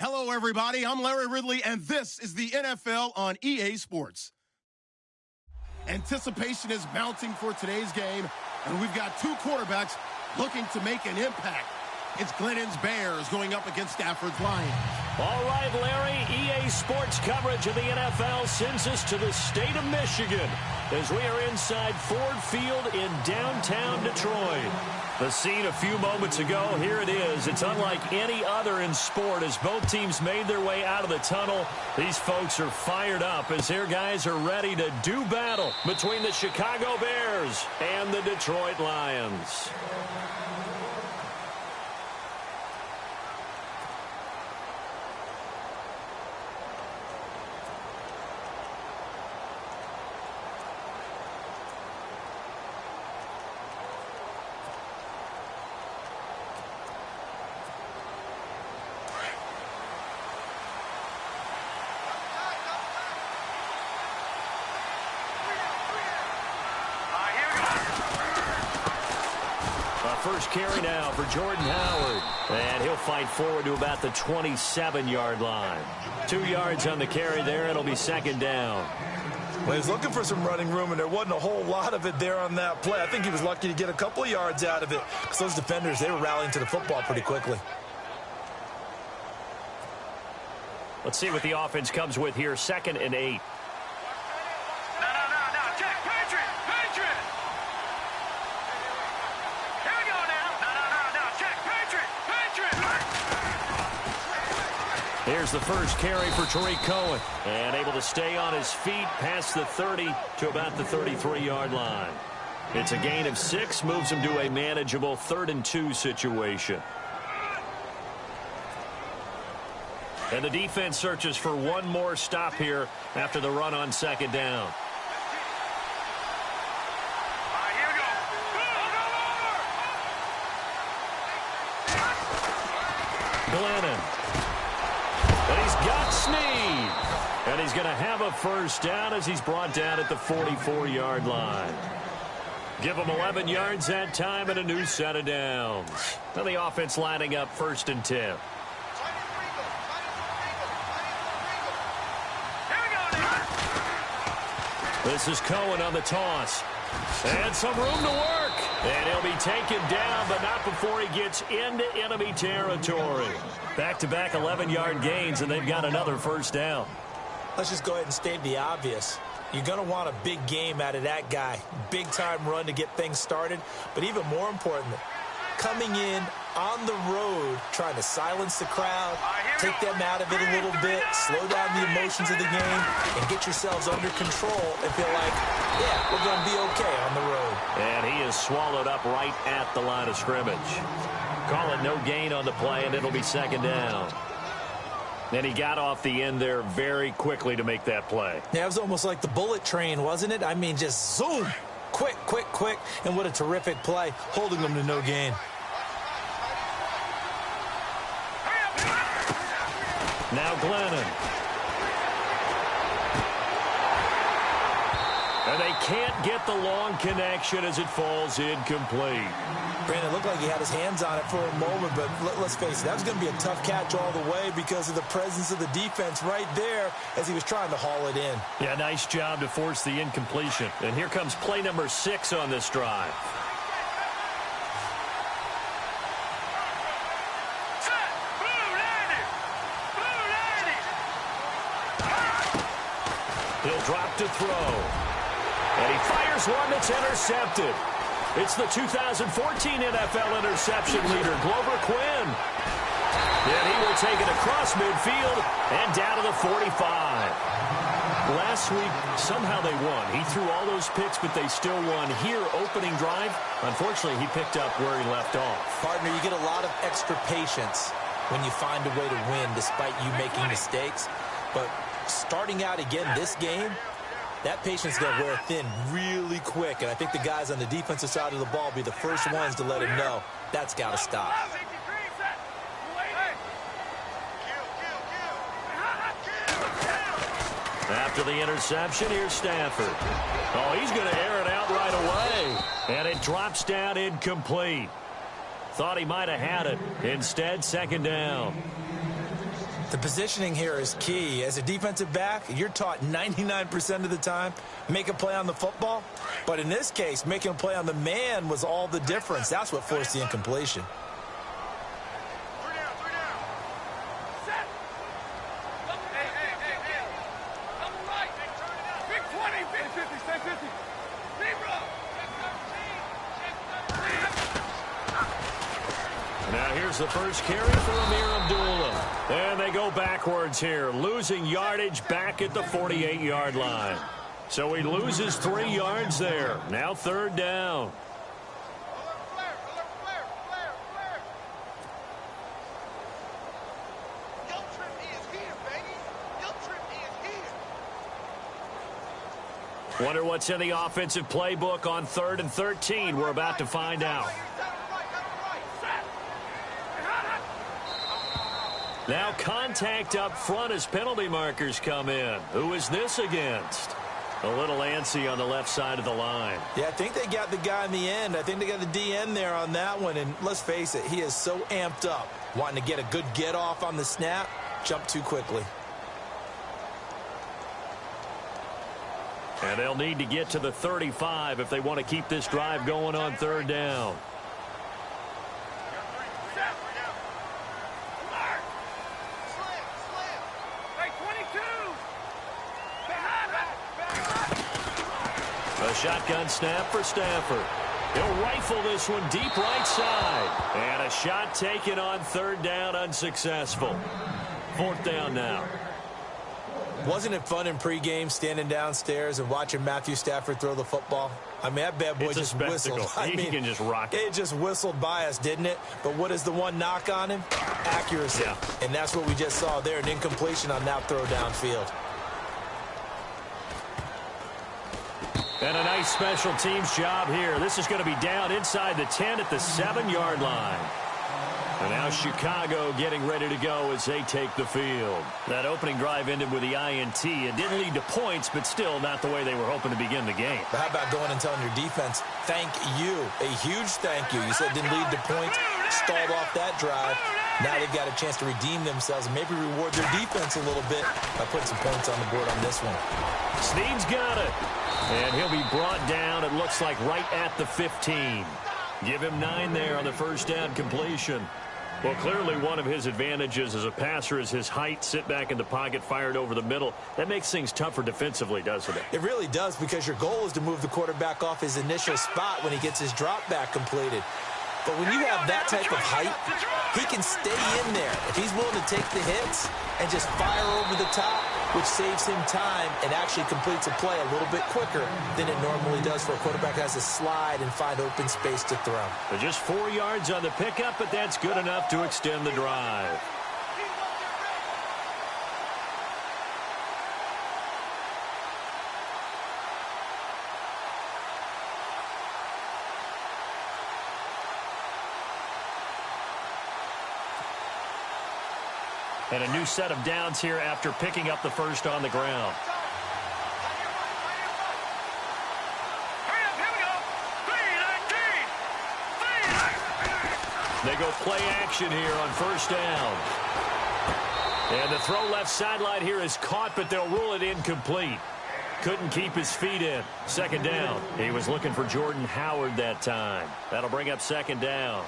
Hello, everybody. I'm Larry Ridley, and this is the NFL on EA Sports. Anticipation is mounting for today's game, and we've got two quarterbacks looking to make an impact. It's Glennon's Bears going up against Stafford's Lions. All right, Larry, EA Sports coverage of the NFL sends us to the state of Michigan as we are inside Ford Field in downtown Detroit. The scene a few moments ago, here it is. It's unlike any other in sport as both teams made their way out of the tunnel. These folks are fired up as their guys are ready to do battle between the Chicago Bears and the Detroit Lions. First carry now for Jordan Howard. And he'll fight forward to about the 27-yard line. 2 yards on the carry there. It'll be second down. Well, he was looking for some running room, and there wasn't a whole lot of it there on that play. I think he was lucky to get a couple of yards out of it because those defenders, they were rallying to the football pretty quickly. Let's see what the offense comes with here. 2nd and 8. Here's the first carry for Tariq Cohen. And able to stay on his feet past the 30 to about the 33-yard line. It's a gain of 6, moves him to a manageable 3rd and 2 situation. And the defense searches for one more stop here after the run on 2nd down. Glennon. And he's got Snead. And he's going to have a first down as he's brought down at the 44-yard line. Give him 11 yards that time and a new set of downs. And the offense lining up 1st and 10. This is Cohen on the toss. And some room to work. And he'll be taken down, but not before he gets into enemy territory. Back-to-back 11-yard gains, and they've got another first down. Let's just go ahead and state the obvious. You're going to want a big game out of that guy. Big-time run to get things started. But even more important, coming in on the road, trying to silence the crowd, take them out of it a little bit, slow down the emotions of the game, and get yourselves under control and feel like, yeah, we're going to be okay on the road. And he is swallowed up right at the line of scrimmage. Call it no gain on the play, and it'll be 2nd down. And he got off the end there very quickly to make that play. Yeah, it was almost like the bullet train, wasn't it? I mean, just zoom, quick, quick, quick, and what a terrific play, holding them to no gain. Now Glennon. And they can't get the long connection as it falls incomplete. Brandon, it looked like he had his hands on it for a moment, but let's face it, that was going to be a tough catch all the way because of the presence of the defense right there as he was trying to haul it in. Yeah, nice job to force the incompletion. And here comes play number 6 on this drive. He'll drop to throw. And he fires one that's intercepted. It's the 2014 NFL interception leader, Glover Quinn. And he will take it across midfield and down to the 45. Last week, somehow they won. He threw all those picks, but they still won. Here, opening drive, unfortunately, he picked up where he left off. Partner, you get a lot of extra patience when you find a way to win despite you making mistakes. But starting out again this game, that patience is going to wear thin really quick, and I think the guys on the defensive side of the ball will be the first ones to let him know that's got to stop. After the interception, here's Stafford. Oh, he's going to air it out right away, and it drops down incomplete. Thought he might have had it. Instead, 2nd down. The positioning here is key. As a defensive back, you're taught 99% of the time, make a play on the football. But in this case, making a play on the man was all the difference. That's what forced the incompletion. Now here's the first carry for Amir Abdullah. And they go backwards here, losing yardage back at the 48-yard line. So he loses 3 yards there. Now 3rd down. Wonder what's in the offensive playbook on 3rd and 13. We're about to find out. Now contact up front as penalty markers come in. Who is this against? A little antsy on the left side of the line. Yeah, I think they got the guy in the end. I think they got the DN there on that one. And let's face it, he is so amped up, wanting to get a good get off on the snap, jump too quickly. And they'll need to get to the 35 if they want to keep this drive going on 3rd down. A shotgun snap for Stafford. He'll rifle this one deep right side. And a shot taken on 3rd down, unsuccessful. 4th down now. Wasn't it fun in pregame standing downstairs and watching Matthew Stafford throw the football? I mean, that bad boy just whistled. He can just rock it. It just whistled by us, didn't it? But what is the one knock on him? Accuracy. Yeah. And that's what we just saw there, an incompletion on that throw downfield. And a nice special teams job here. This is going to be down inside the 10 at the 7-yard line. And now Chicago getting ready to go as they take the field. That opening drive ended with the INT. It didn't lead to points, but still not the way they were hoping to begin the game. But how about going and telling your defense, thank you, a huge thank you. You said it didn't lead to points, stalled off that drive. Now they've got a chance to redeem themselves and maybe reward their defense a little bit by putting some points on the board on this one. Snead's got it. And he'll be brought down, it looks like, right at the 15. Give him 9 there on the first down completion. Well, clearly one of his advantages as a passer is his height, sit back in the pocket, fired over the middle. That makes things tougher defensively, doesn't it? It really does, because your goal is to move the quarterback off his initial spot when he gets his drop back completed. But when you have that type of height, he can stay in there. If he's willing to take the hits and just fire over the top, which saves him time and actually completes a play a little bit quicker than it normally does for a quarterback that has to slide and find open space to throw. But just 4 yards on the pickup, but that's good enough to extend the drive. And a new set of downs here after picking up the first on the ground. They go play action here on first down. And the throw left sideline here is caught, but they'll rule it incomplete. Couldn't keep his feet in. 2nd down. He was looking for Jordan Howard that time. That'll bring up 2nd down.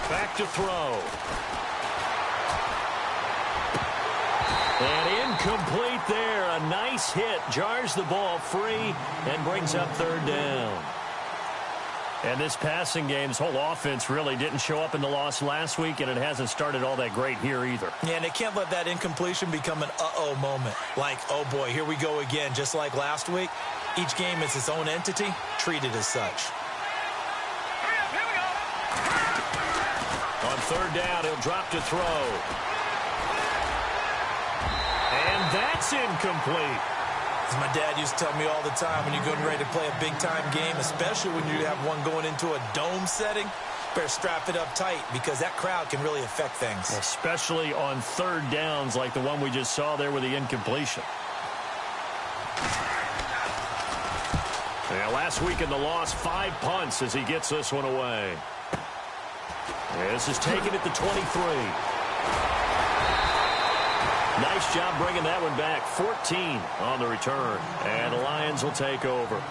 Back to throw. And incomplete there. A nice hit. Jars the ball free and brings up 3rd down. And this passing game's whole offense really didn't show up in the loss last week, and it hasn't started all that great here either. Yeah, and they can't let that incompletion become an uh-oh moment. Like, oh boy, here we go again. Just like last week, each game is its own entity, treated as such. On 3rd down, he'll drop to throw. And that's incomplete. As my dad used to tell me all the time, when you're getting ready to play a big-time game, especially when you have one going into a dome setting, better strap it up tight because that crowd can really affect things. Especially on third downs like the one we just saw there with the incompletion. Yeah, last week in the loss, 5 punts as he gets this one away. This is taken at the 23. Nice job bringing that one back. 14 on the return. And the Lions will take over.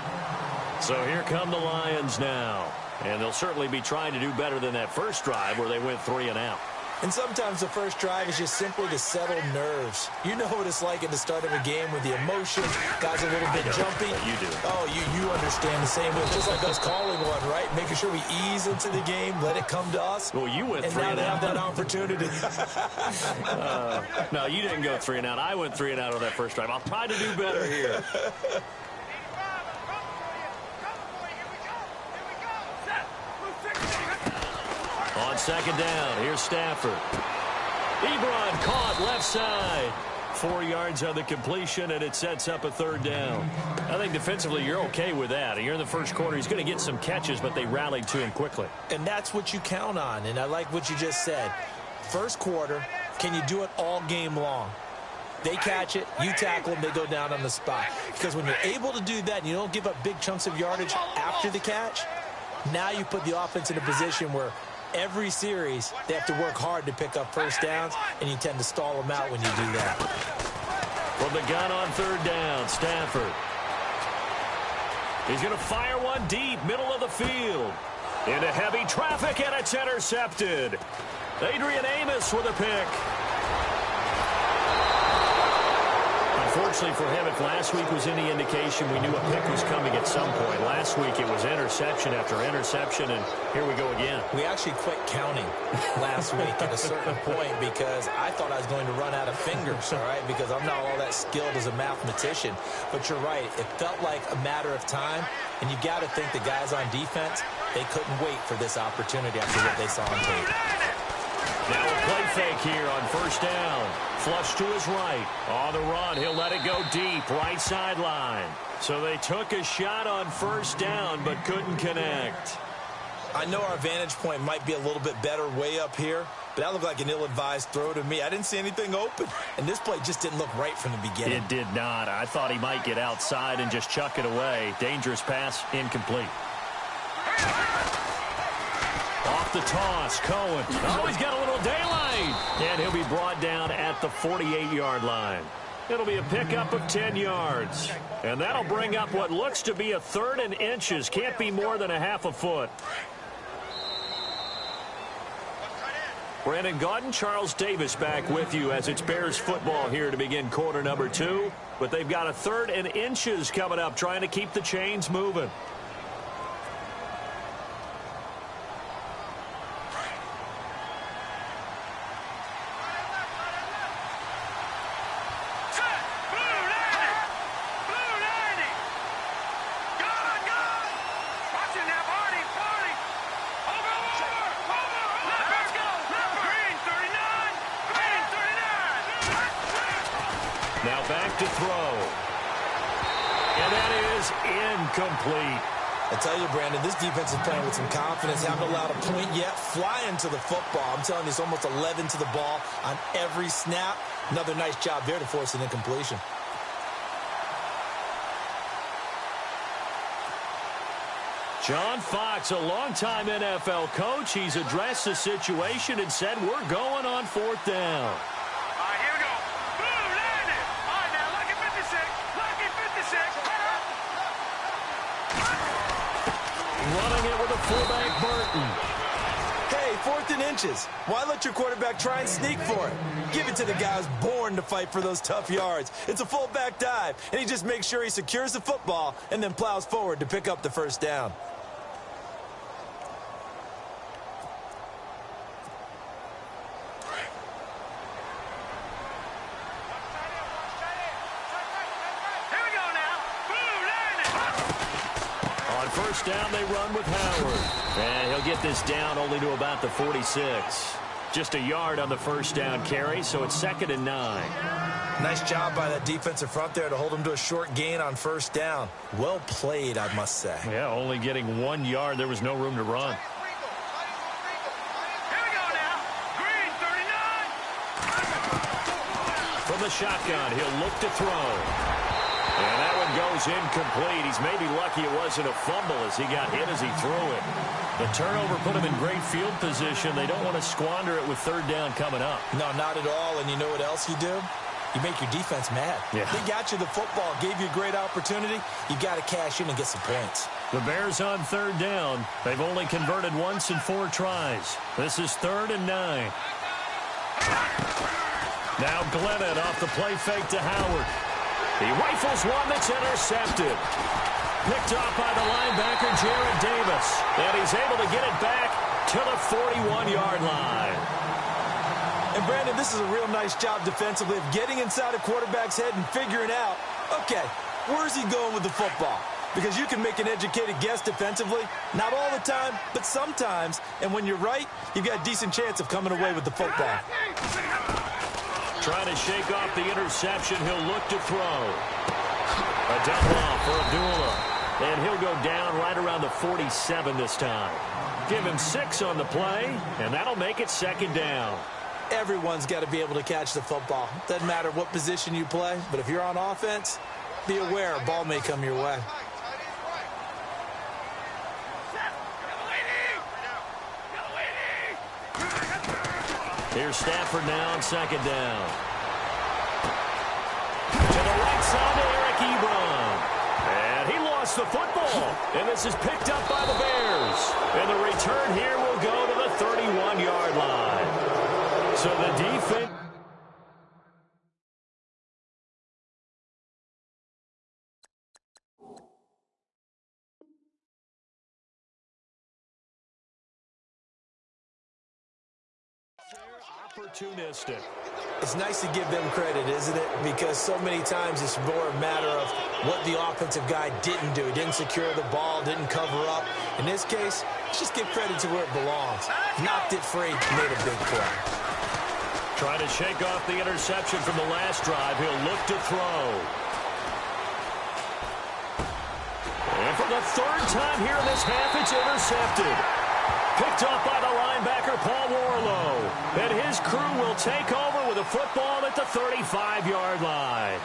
So here come the Lions now. And they'll certainly be trying to do better than that first drive where they went 3 and out. And sometimes the first drive is just simply to settle nerves. You know what it's like at the start of a game with the emotions. Guys a little bit jumpy. You do. Oh, you understand the same way. Just like us calling one, right? Making sure we ease into the game, let it come to us. Well, you went 3 and out. And now they have that opportunity. No, you didn't go 3 and out. I went 3 and out on that first drive. I'll try to do better here. On second down, here's Stafford. Ebron caught left side. 4 yards on the completion, and it sets up a third down. I think defensively you're okay with that. You're in the first quarter. He's going to get some catches, but they rallied to him quickly. And that's what you count on, and I like what you just said. First quarter, can you do it all game long? They catch it, you tackle them, they go down on the spot. Because when you're able to do that and you don't give up big chunks of yardage after the catch, now you put the offense in a position where every series, they have to work hard to pick up first downs, and you tend to stall them out when you do that. From the gun on third down, Stafford. He's going to fire one deep, middle of the field. Into heavy traffic, and it's intercepted. Adrian Amos with a pick. Unfortunately for him, if last week was any indication, we knew a pick was coming at some point. Last week it was interception after interception, and here we go again. We actually quit counting last week at a certain point because I thought I was going to run out of fingers, all right, because I'm not all that skilled as a mathematician. But you're right. It felt like a matter of time, and you got to think the guys on defense, they couldn't wait for this opportunity after what they saw on tape. Now a play fake here on first down. Flush to his right. On the run, he'll let it go deep, right sideline. So they took a shot on first down, but couldn't connect. I know our vantage point might be a little bit better way up here, but that looked like an ill-advised throw to me. I didn't see anything open, and this play just didn't look right from the beginning. It did not. I thought he might get outside and just chuck it away. Dangerous pass, incomplete. Off the toss, Cohen. Oh, he's got a little daylight. And he'll be brought down at the 48-yard line. It'll be a pickup of 10 yards. And that'll bring up what looks to be a 3rd and inches. Can't be more than a half a foot. Brandon Gaudin, Charles Davis back with you as it's Bears football here to begin quarter number 2. But they've got a 3rd and inches coming up, trying to keep the chains moving. Now back to throw. And that is incomplete. I tell you, Brandon, this defense is playing with some confidence. Haven't allowed a point yet. Flying to the football. I'm telling you, it's almost 11 to the ball on every snap. Another nice job there to force an incompletion. John Fox, a longtime NFL coach. He's addressed the situation and said, we're going on 4th down. Running it with a fullback, Burton. Hey, 4th and inches. Why let your quarterback try and sneak for it? Give it to the guy who's born to fight for those tough yards. It's a fullback dive, and he just makes sure he secures the football and then plows forward to pick up the first down. First down, they run with Howard. And he'll get this down only to about the 46. Just a yard on the first down carry, so it's 2nd and 9. Nice job by that defensive front there to hold him to a short gain on first down. Well played, I must say. Yeah, only getting 1 yard. There was no room to run. From the shotgun, he'll look to throw. And that one goes incomplete. He's maybe lucky it wasn't a fumble as he got hit as he threw it. The turnover put him in great field position. They don't want to squander it with third down coming up. No, not at all. And you know what else you do? You make your defense mad. Yeah. They got you the football, gave you a great opportunity. You got to cash in and get some points. The Bears on third down. They've only converted once in 4 tries. This is 3rd and 9. Now Glennon off the play fake to Howard. He rifles one that's intercepted. Picked off by the linebacker, Jared Davis. And he's able to get it back to the 41-yard line. And, Brandon, this is a real nice job defensively of getting inside a quarterback's head and figuring out, okay, where's he going with the football? Because you can make an educated guess defensively. Not all the time, but sometimes. And when you're right, you've got a decent chance of coming away with the football. Trying to shake off the interception. He'll look to throw. A dump off for Abdullah. And he'll go down right around the 47 this time. Give him 6 on the play, and that'll make it 2nd down. Everyone's got to be able to catch the football. Doesn't matter what position you play, but if you're on offense, be aware a ball may come your way. Here's Stafford now on 2nd down. To the right side to Eric Ebron. And he lost the football. And this is picked up by the Bears. And the return here will go to the 31-yard line. So the defense... opportunistic. It's nice to give them credit, isn't it? Because so many times it's more a matter of what the offensive guy didn't do. He didn't secure the ball, didn't cover up. In this case, let's just give credit to where it belongs. Knocked it free, made a big play. Trying to shake off the interception from the last drive. He'll look to throw. And for the 3rd time here in this half, it's intercepted. Picked off by the linebacker, Paul Warlow. And his crew will take over with a football at the 35-yard line.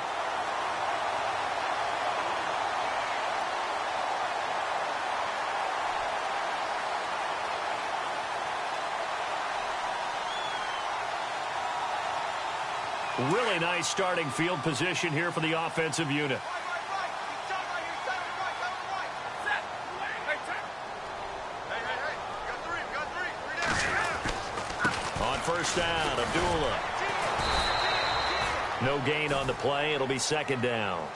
Really nice starting field position here for the offensive unit. On first down, Abdullah. No gain on the play. It'll be 2nd down.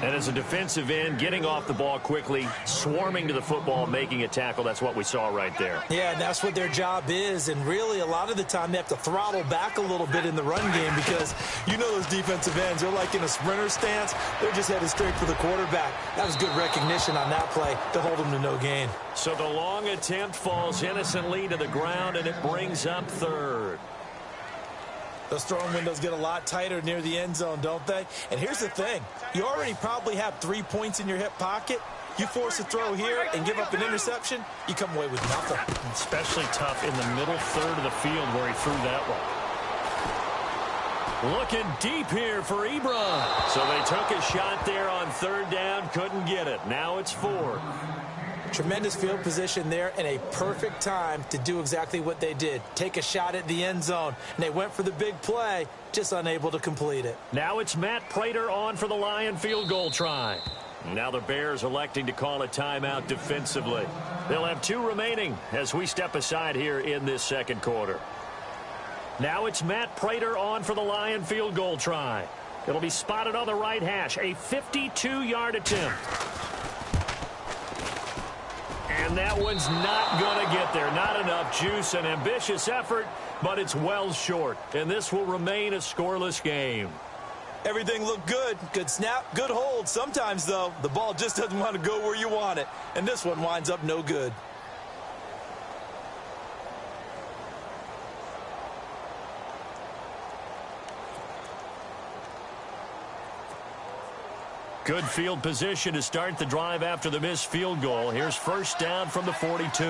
And as a defensive end, getting off the ball quickly, swarming to the football, making a tackle, that's what we saw right there. Yeah, and that's what their job is. And really, a lot of the time, they have to throttle back a little bit in the run game because you know those defensive ends, they're like in a sprinter stance. They're just headed straight for the quarterback. That was good recognition on that play to hold them to no gain. So the long attempt falls innocently to the ground, and it brings up 3rd. Those throwing windows get a lot tighter near the end zone, don't they? And here's the thing. You already probably have 3 points in your hip pocket. You force a throw here and give up an interception, you come away with nothing. Especially tough in the middle 3rd of the field where he threw that one. Looking deep here for Ebron. So they took a shot there on 3rd down, couldn't get it. Now it's 4th. Tremendous field position there and a perfect time to do exactly what they did. Take a shot at the end zone. And they went for the big play, just unable to complete it. Now it's Matt Prater on for the Lion field goal try. Now the Bears electing to call a timeout defensively. They'll have 2 remaining as we step aside here in this 2nd quarter. Now it's Matt Prater on for the Lion field goal try. It'll be spotted on the right hash. A 52-yard attempt. And that one's not going to get there. Not enough juice. An ambitious effort, but it's well short. And this will remain a scoreless game. Everything looked good. Good snap, good hold. Sometimes, though, the ball just doesn't want to go where you want it. And this one winds up no good. Good field position to start the drive after the missed field goal. Here's first down from the 42.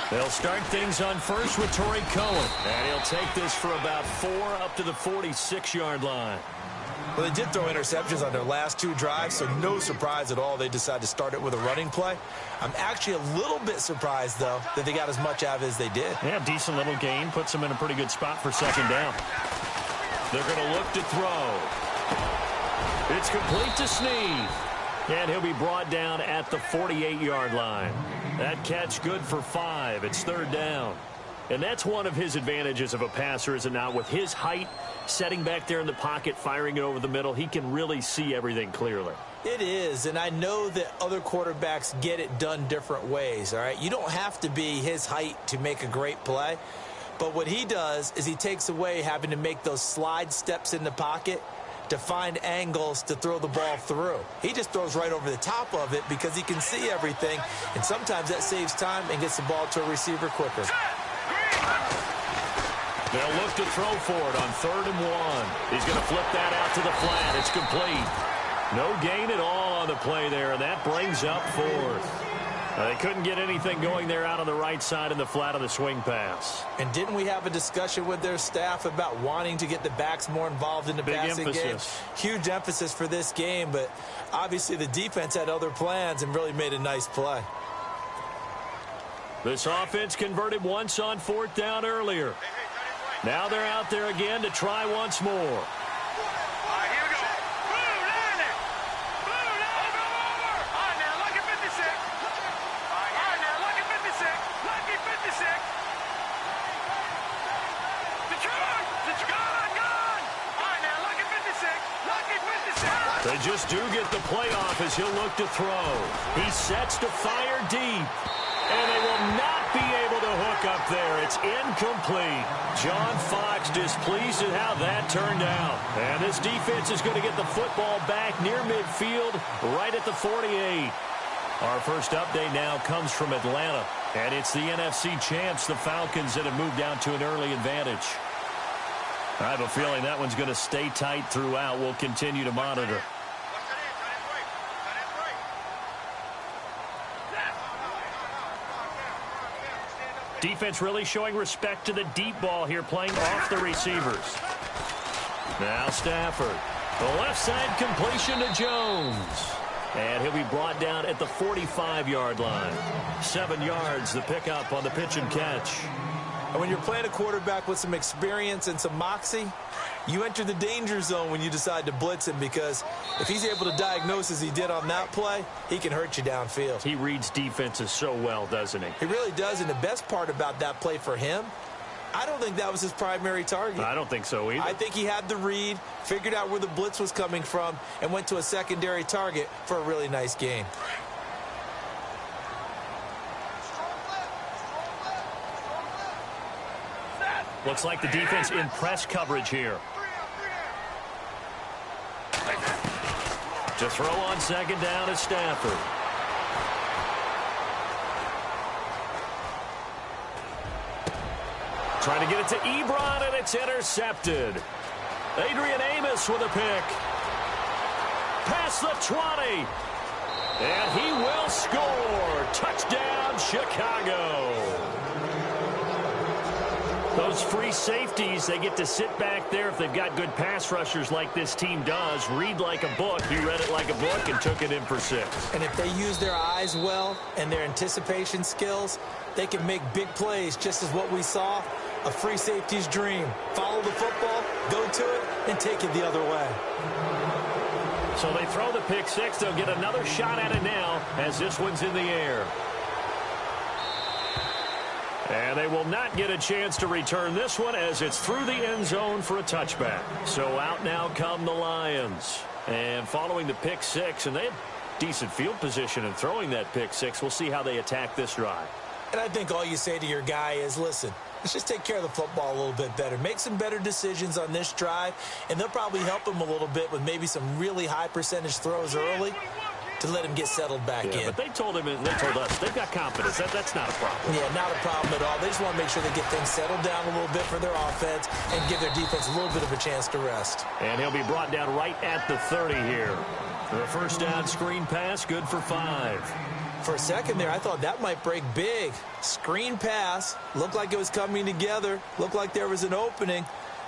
They'll start things on first with Torrey Cohen. And he'll take this for about 4 up to the 46-yard line. Well, they did throw interceptions on their last 2 drives, so no surprise at all they decided to start it with a running play. I'm actually a little bit surprised, though, that they got as much out of it as they did. Yeah, decent little gain. Puts them in a pretty good spot for second down. They're going to look to throw. It's complete to Snead. And he'll be brought down at the 48-yard line. That catch good for 5. It's third down. And that's one of his advantages of a passer, is it not? With his height, setting back there in the pocket, firing it over the middle, he can really see everything clearly. It is, and I know that other quarterbacks get it done different ways, all right? You don't have to be his height to make a great play. But what he does is he takes away having to make those slide steps in the pocket to find angles to throw the ball through. He just throws right over the top of it because he can see everything, and sometimes that saves time and gets the ball to a receiver quicker. They'll look to throw for it on 3rd and 1. He's going to flip that out to the flat. It's complete. No gain at all on the play there, and that brings up 4th. They couldn't get anything going there out on the right side in the flat of the swing pass. And didn't we have a discussion with their staff about wanting to get the backs more involved in the passing game? Huge emphasis for this game, but obviously the defense had other plans and really made a nice play. This offense converted once on 4th down earlier. Now they're out there again to try once more. They just do get the playoff as he'll look to throw. He sets to fire deep. And they will not be able to hook up there. It's incomplete. John Fox displeased at how that turned out. And this defense is going to get the football back near midfield, right at the 48. Our first update now comes from Atlanta. And it's the NFC champs, the Falcons, that have moved down to an early advantage. I have a feeling that one's going to stay tight throughout. We'll continue to monitor. Defense really showing respect to the deep ball here, playing off the receivers. Now Stafford. The left side completion to Jones. And he'll be brought down at the 45-yard line. 7 yards, the pickup on the pitch and catch. And when you're playing a quarterback with some experience and some moxie, you enter the danger zone when you decide to blitz him, because if he's able to diagnose as he did on that play, he can hurt you downfield. He reads defenses so well, doesn't he? He really does, and the best part about that play for him, I don't think that was his primary target. I don't think so either. I think he had the read, figured out where the blitz was coming from, and went to a secondary target for a really nice gain. Looks like the defense in press coverage here. To throw on second down is Stafford. Trying to get it to Ebron, and it's intercepted. Adrian Amos with a pick. Past the 20. And he will score. Touchdown, Chicago. Those free safeties, they get to sit back there if they've got good pass rushers like this team does. Read like a book. He read it like a book and took it in for 6. And if they use their eyes well and their anticipation skills, they can make big plays, just as what we saw, a free safety's dream. Follow the football, go to it, and take it the other way. So they throw the pick 6. They'll get another shot at it now as this one's in the air. And they will not get a chance to return this one as it's through the end zone for a touchback. So out now come the Lions. And following the pick 6, and they have decent field position in throwing that pick 6. We'll see how they attack this drive. And I think all you say to your guy is, listen, let's just take care of the football a little bit better. Make some better decisions on this drive, and they'll probably help him a little bit with maybe some really high percentage throws early. to let him get settled back in. But they told him and they told us they've got confidence. That's not a problem. Yeah, not a problem at all. They just want to make sure they get things settled down a little bit for their offense and give their defense a little bit of a chance to rest. And he'll be brought down right at the 30 here. For a first down screen pass, good for 5. For a second there, I thought that might break big. Screen pass, looked like it was coming together, looked like there was an opening.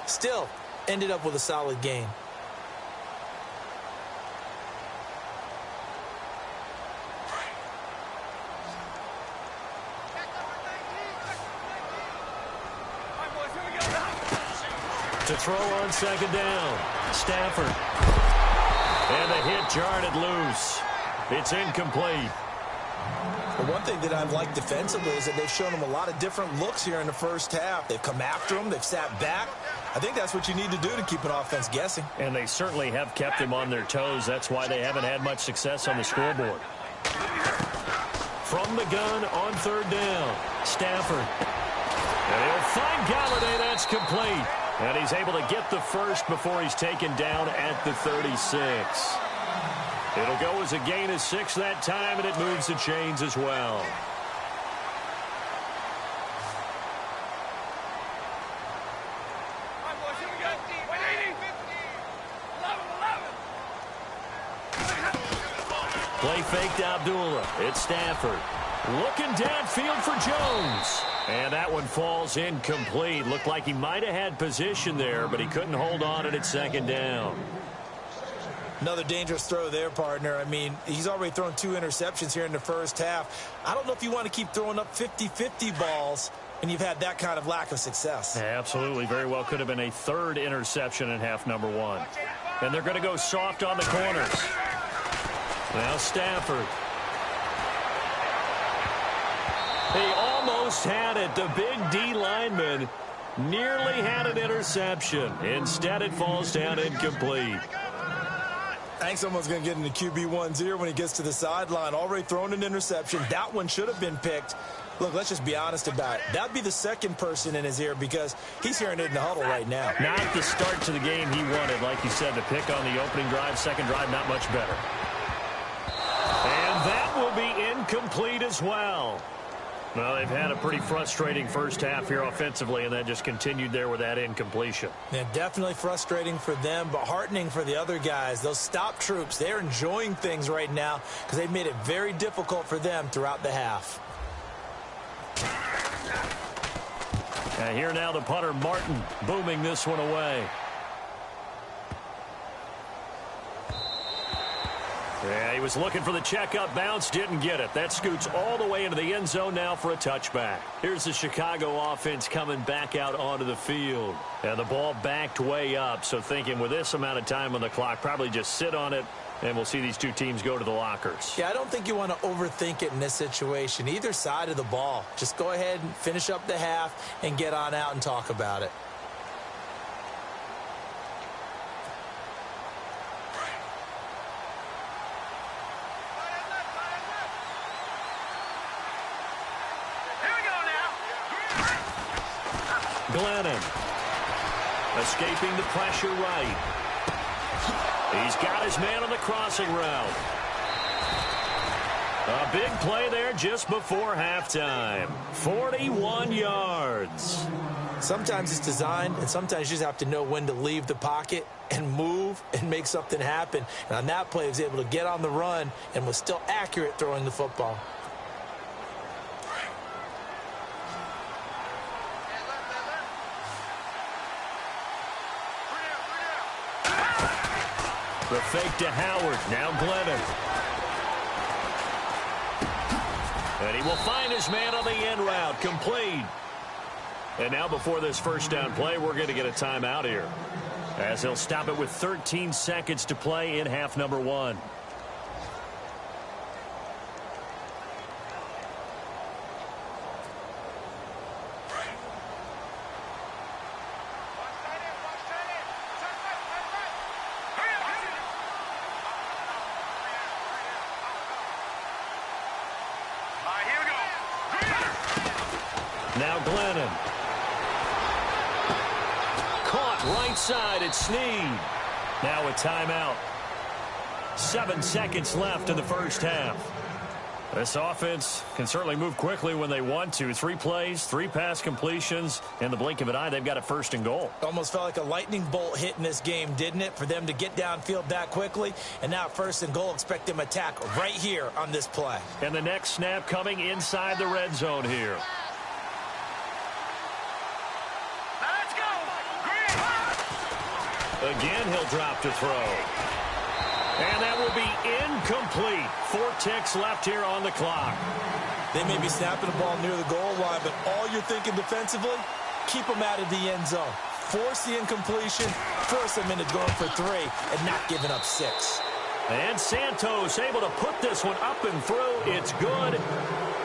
Still, ended up with a solid gain. To throw on second down, Stafford. And the hit jarred it loose. It's incomplete. Well, one thing that I've liked defensively is that they've shown them a lot of different looks here in the first half. They've come after them. They've sat back. I think that's what you need to do to keep an offense guessing. And they certainly have kept them on their toes. That's why they haven't had much success on the scoreboard. From the gun on third down, Stafford. And he'll find Galladay. That's complete. And he's able to get the first before he's taken down at the 36. It'll go as a gain of 6 that time, and it moves the chains as well. Play fake to Abdullah. It's Stafford. Looking downfield for Jones. And that one falls incomplete. Looked like he might have had position there, but he couldn't hold on and it's second down. Another dangerous throw there, partner. I mean, he's already thrown 2 interceptions here in the first half. I don't know if you want to keep throwing up 50-50 balls when you've had that kind of lack of success. Yeah, absolutely. Very well could have been a 3rd interception in half number 1. And they're going to go soft on the corners. Now Stafford. He almost had it. The big D lineman nearly had an interception. Instead, it falls down incomplete. I think someone's going to get into QB1's ear when he gets to the sideline. Already thrown an interception. That one should have been picked. Look, let's just be honest about it. That'd be the second person in his ear because he's hearing it in the huddle right now. Not the start to the game he wanted. Like you said, the pick on the opening drive, second drive, not much better. And that will be incomplete as well. Well, they've had a pretty frustrating first half here offensively, and that just continued there with that incompletion. Yeah, definitely frustrating for them, but heartening for the other guys. Those stop troops, they're enjoying things right now because they've made it very difficult for them throughout the half. And here now the punter, Martin, booming this one away. Yeah, he was looking for the checkup bounce, didn't get it. That scoots all the way into the end zone now for a touchback. Here's the Chicago offense coming back out onto the field. And the ball backed way up, so thinking with this amount of time on the clock, probably just sit on it, and we'll see these two teams go to the lockers. Yeah, I don't think you want to overthink it in this situation. Either side of the ball. Just go ahead and finish up the half and get on out and talk about it. Glennon escaping the pressure right. He's got his man on the crossing route. A big play there just before halftime. 41 yards. Sometimes it's designed, and sometimes you just have to know when to leave the pocket and move and make something happen. And on that play, he was able to get on the run and was still accurate throwing the football. The fake to Howard. Now Glennon. And he will find his man on the end route. Complete. And now before this first down play, we're going to get a timeout here, as he'll stop it with 13 seconds to play in half number 1. Now Glennon. Caught right side at Snead. Now a timeout. 7 seconds left in the first half. This offense can certainly move quickly when they want to. 3 plays, 3 pass completions. In the blink of an eye, they've got a 1st and goal. Almost felt like a lightning bolt hit in this game, didn't it? For them to get downfield that quickly. And now 1st and goal, expect them to attack right here on this play. And the next snap coming inside the red zone here. Let's go! Again, he'll drop to throw. And that will be incomplete. 4 ticks left here on the clock. They may be snapping the ball near the goal line, but all you're thinking defensively, keep them out of the end zone. Force the incompletion, force them into going for 3, and not giving up 6. And Santos able to put this one up and through. It's good.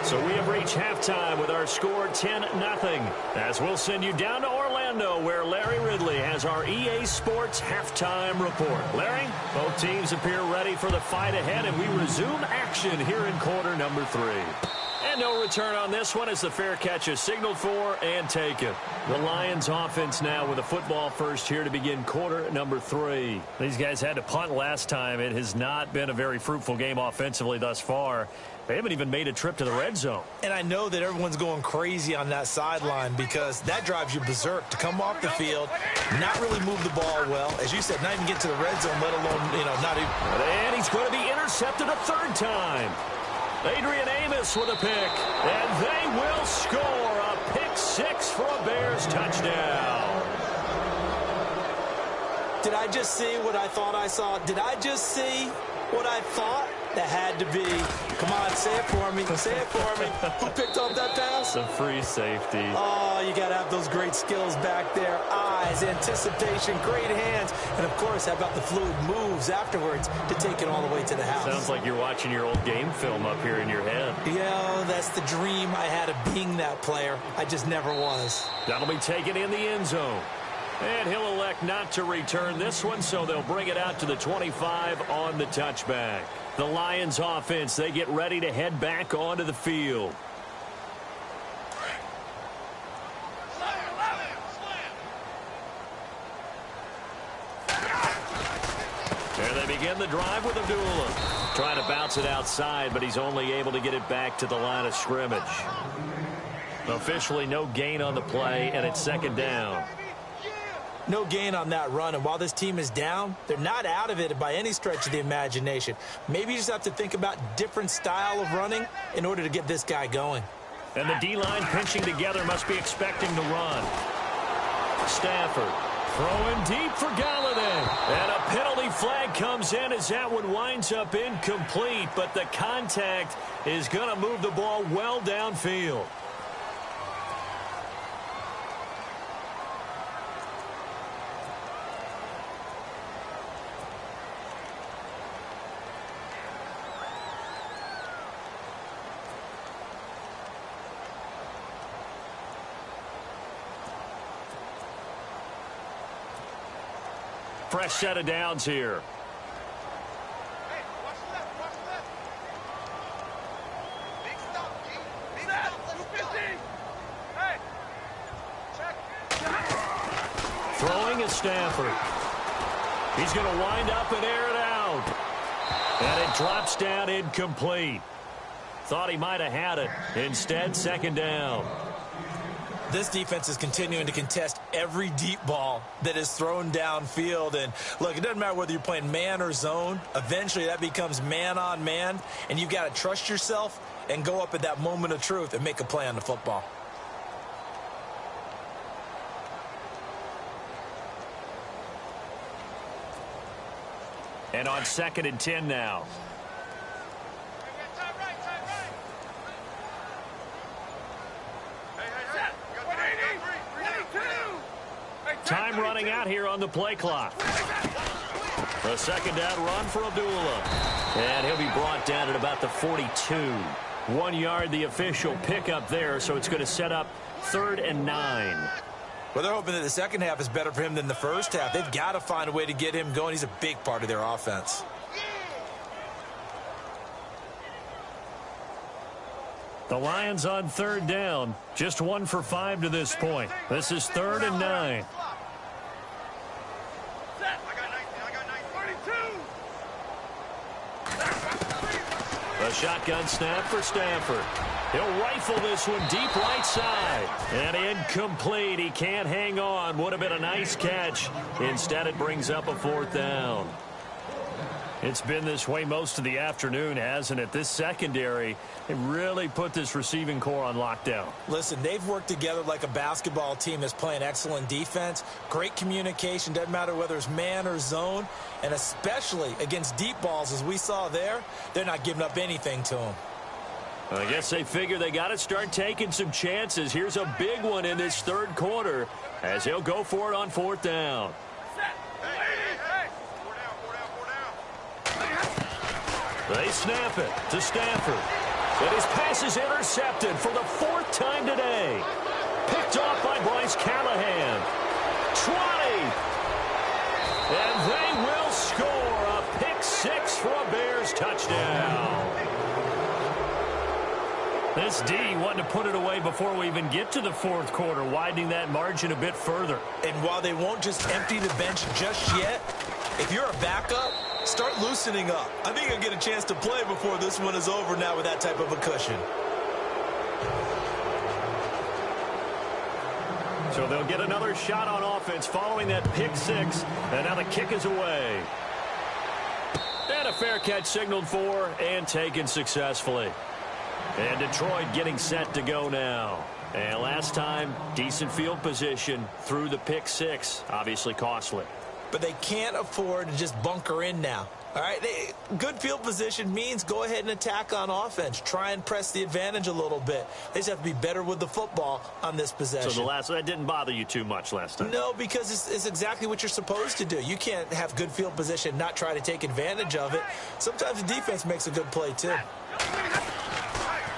So we have reached halftime with our score 10-0. As we'll send you down to Orlando, where Larry Ridley has our EA Sports halftime report. Larry, both teams appear ready for the fight ahead, and we resume action here in quarter number 3. And no return on this one as the fair catch is signaled for and taken. The Lions offense now with a football first here to begin quarter number 3. These guys had to punt last time. It has not been a very fruitful game offensively thus far. They haven't even made a trip to the red zone. And I know that everyone's going crazy on that sideline because that drives you berserk to come off the field, not really move the ball well. As you said, not even get to the red zone, let alone, not even. And he's going to be intercepted a 3rd time. Adrian Amos with a pick, and they will score a pick 6 for a Bears touchdown. Did I just see what I thought I saw? Did I just see what I thought? That had to be. Come on, say it for me. Say it for me. Who picked up that pass? A free safety. Oh, you got to have those great skills back there. Eyes, anticipation, great hands. And, of course, how about the fluid moves afterwards to take it all the way to the house? Sounds like you're watching your old game film up here in your head. Yeah, that's the dream I had of being that player. I just never was. That'll be taken in the end zone. And he'll elect not to return this one, so they'll bring it out to the 25 on the touchback. The Lions offense, they get ready to head back onto the field. There they begin the drive with Abdullah. Trying to bounce it outside, but he's only able to get it back to the line of scrimmage. Officially no gain on the play, and it's 2nd down. No gain on that run, and while this team is down, they're not out of it by any stretch of the imagination. Maybe you just have to think about different style of running in order to get this guy going. And the D-line pinching together must be expecting to run. Stafford throwing deep for Galladay. And a penalty flag comes in as that one winds up incomplete, but the contact is going to move the ball well downfield. Fresh set of downs here. Throwing is Stafford. He's going to wind up and air it out. And it drops down incomplete. Thought he might have had it. Instead, 2nd down. This defense is continuing to contest every deep ball that is thrown downfield. And, look, it doesn't matter whether you're playing man or zone. Eventually, that becomes man on man. And you've got to trust yourself and go up at that moment of truth and make a play on the football. And on 2nd and 10 now. Time running out here on the play clock. A 2nd down run for Abdullah. And he'll be brought down at about the 42. 1 yard, the official pickup there, so it's going to set up 3rd and 9. Well, they're hoping that the second half is better for him than the first half. They've got to find a way to get him going. He's a big part of their offense. The Lions on 3rd down. Just 1 for 5 to this point. This is 3rd and 9. A shotgun snap for Stafford. He'll rifle this one deep right side. And incomplete. He can't hang on. Would have been a nice catch. Instead, it brings up a 4th down. It's been this way most of the afternoon, hasn't it? This secondary, it really put this receiving core on lockdown. Listen, they've worked together like a basketball team that's playing excellent defense. Great communication, doesn't matter whether it's man or zone. And especially against deep balls, as we saw there, they're not giving up anything to them. I guess they figure they got to start taking some chances. Here's a big one in this 3rd quarter as he'll go for it on 4th down. They snap it to Stafford. And his pass is intercepted for the 4th time today. Picked off by Bryce Callahan. 20. And they will score a pick 6 for a Bears touchdown. This D wanted to put it away before we even get to the 4th quarter, widening that margin a bit further. And while they won't just empty the bench just yet, if you're a backup, start loosening up. I think you'll get a chance to play before this one is over now with that type of a cushion. So they'll get another shot on offense following that pick 6, and now the kick is away. And a fair catch signaled for and taken successfully. And Detroit getting set to go now. And last time, decent field position through the pick 6, obviously costly. But they can't afford to just bunker in now. All right, good field position means go ahead and attack on offense. Try and press the advantage a little bit. They just have to be better with the football on this possession. So that didn't bother you too much last time? No, because it's exactly what you're supposed to do. You can't have good field position and not try to take advantage of it. Sometimes the defense makes a good play, too.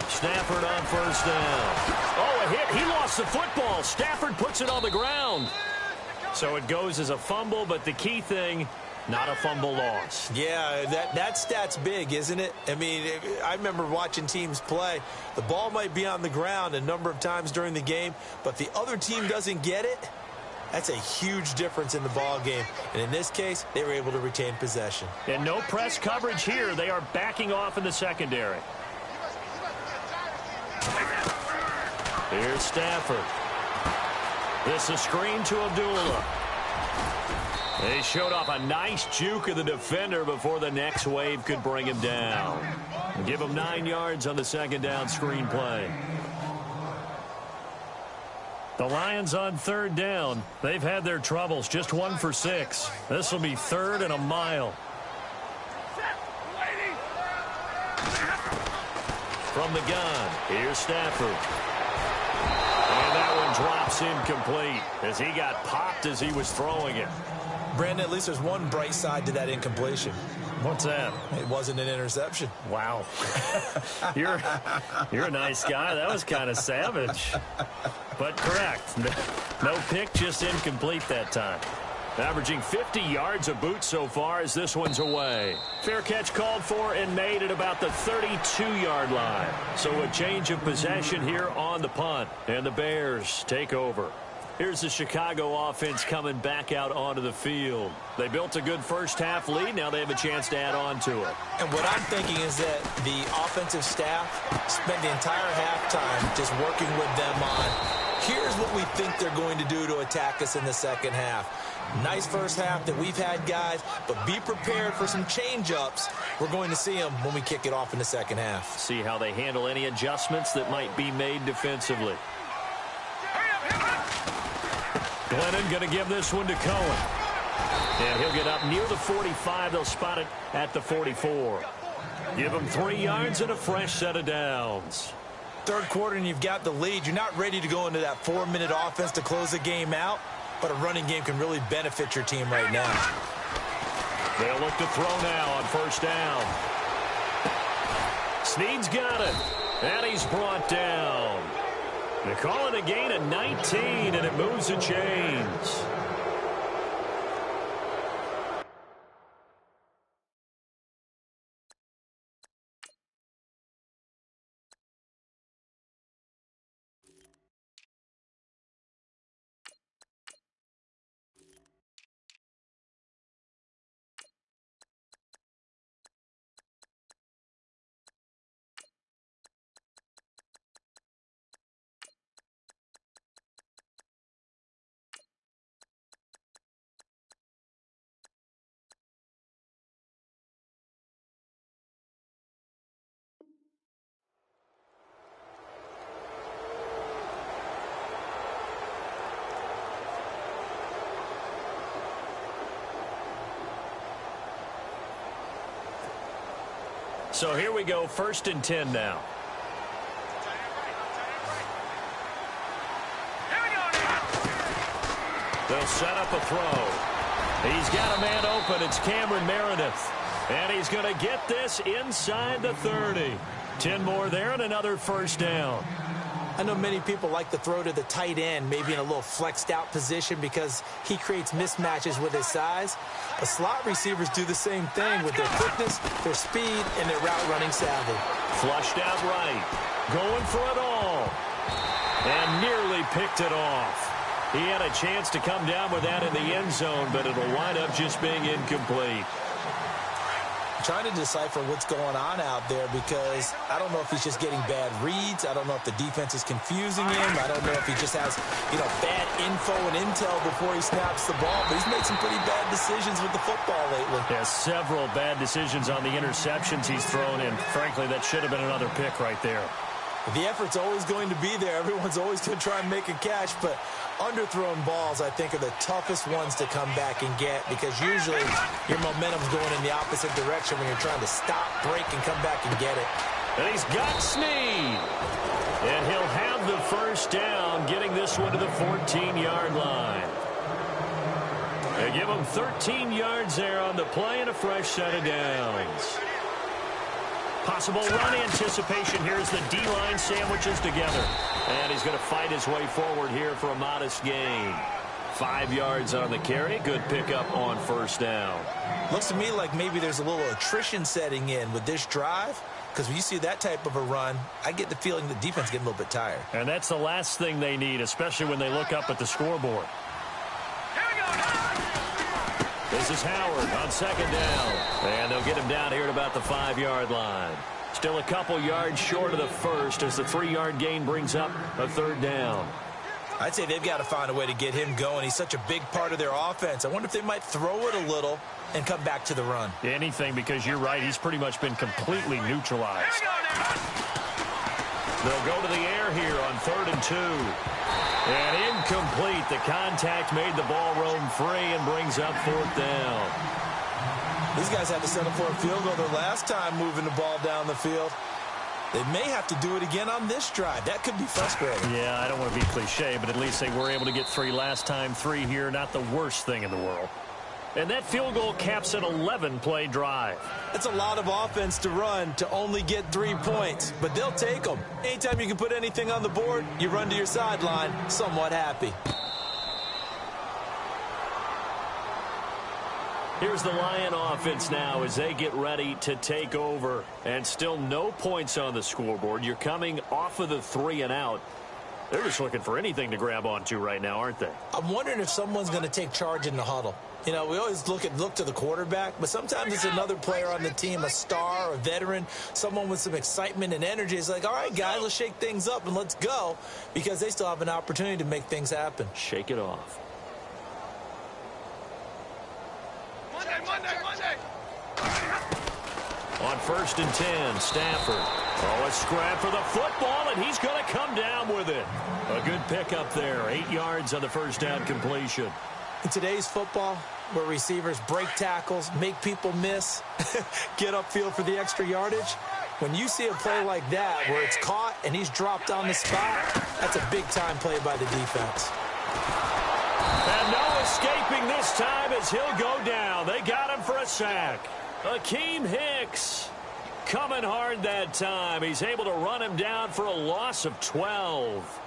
Stafford on 1st down. Oh, a hit. He lost the football. Stafford puts it on the ground. So it goes as a fumble, but the key thing, not a fumble loss. Yeah, that stat's big, isn't it? I mean, I remember watching teams play. The ball might be on the ground a number of times during the game, but the other team doesn't get it. That's a huge difference in the ball game. And in this case, they were able to retain possession. And no press coverage here. They are backing off in the secondary. Here's Stafford. This is a screen to Abdullah. They showed off a nice juke of the defender before the next wave could bring him down. Give him 9 yards on the 2nd down screen play. The Lions on 3rd down. They've had their troubles, just 1 for 6. This will be 3rd and a mile. From the gun, here's Stafford. And that one drops incomplete as he got popped as he was throwing it. Brandon, at least there's one bright side to that incompletion. What's that? It wasn't an interception. Wow. You're a nice guy. That was kind of savage. But correct. No pick, just incomplete that time. Averaging 50 yards a boot so far as this one's away. Fair catch called for and made at about the 32-yard line. So a change of possession here on the punt. And the Bears take over. Here's the Chicago offense coming back out onto the field. They built a good first-half lead. Now they have a chance to add on to it. And what I'm thinking is that the offensive staff spent the entire halftime just working with them on, here's what we think they're going to do to attack us in the second half. Nice first half that we've had, guys, but be prepared for some change-ups. We're going to see them when we kick it off in the second half. See how they handle any adjustments that might be made defensively. Glennon going to give this one to Cohen. And he'll get up near the 45. They'll spot it at the 44. Give him 3 yards and a fresh set of downs. Third quarter and you've got the lead. You're not ready to go into that 4-minute offense to close the game out, but a running game can really benefit your team right now. They'll look to throw now on first down. Snead's got it. And he's brought down. They call it a gain of 19, and it moves the chains. So here we go, 1st and 10 now. They'll set up a throw. He's got a man open. It's Cameron Meredith. And he's going to get this inside the 30. 10 more there and another 1st down. I know many people like to throw to the tight end, maybe in a little flexed out position because he creates mismatches with his size. But slot receivers do the same thing with their quickness, their speed, and their route running savvy. Flushed out right. Going for it all. And nearly picked it off. He had a chance to come down with that in the end zone, but it'll wind up just being incomplete. Trying to decipher what's going on out there because I don't know if he's just getting bad reads. I don't know if the defense is confusing him. I don't know if he just has, bad info and intel before he snaps the ball. But he's made some pretty bad decisions with the football lately. Yeah, several bad decisions on the interceptions he's thrown in. Frankly, that should have been another pick right there. The effort's always going to be there. Everyone's always going to try and make a catch, but underthrown balls, I think, are the toughest ones to come back and get because usually your momentum's going in the opposite direction when you're trying to stop, break, and come back and get it. And he's got Snead. And he'll have the 1st down, getting this one to the 14-yard line. They give him 13 yards there on the play and a fresh set of downs. Possible run anticipation. Here's the D-line sandwiches together. And he's going to fight his way forward here for a modest gain. 5 yards on the carry. Good pickup on 1st down. Looks to me like maybe there's a little attrition setting in with this drive. Because when you see that type of a run, I get the feeling the defense getting a little bit tired. And that's the last thing they need, especially when they look up at the scoreboard. This is Howard on 2nd down. And they'll get him down here at about the 5-yard line. Still a couple yards short of the 1st as the 3-yard gain brings up a 3rd down. I'd say they've got to find a way to get him going. He's such a big part of their offense. I wonder if they might throw it a little and come back to the run. Anything, because you're right. He's pretty much been completely neutralized. They'll go to the air here on 3rd and 2. And incomplete. The contact made the ball roam free and brings up 4th down. These guys had to settle for a field goal their last time moving the ball down the field. They may have to do it again on this drive. That could be frustrating. Yeah, I don't want to be cliche, but at least they were able to get 3 last time. 3 here, not the worst thing in the world. And that field goal caps an 11-play drive. That's a lot of offense to run to only get 3 points, but they'll take them. Anytime you can put anything on the board, you run to your sideline somewhat happy. Here's the Lion offense now as they get ready to take over. And still no points on the scoreboard. You're coming off of the 3 and out. They're just looking for anything to grab onto right now, aren't they? I'm wondering if someone's going to take charge in the huddle. We always look to the quarterback, but sometimes it's another player on the team, a star, a veteran, someone with some excitement and energy. It's like, all right, guys, let's shake things up and let's go, because they still have an opportunity to make things happen. Shake it off. Monday. On 1st and 10, Stafford. A scrap for the football, and he's going to come down with it. A good pickup there. 8 yards on the 1st down completion. In today's football, where receivers break tackles, make people miss, get upfield for the extra yardage, when you see a play like that where it's caught and he's dropped on the spot, that's a big-time play by the defense. And no escaping this time as he'll go down. They got him for a sack. Akeem Hicks coming hard that time. He's able to run him down for a loss of 12.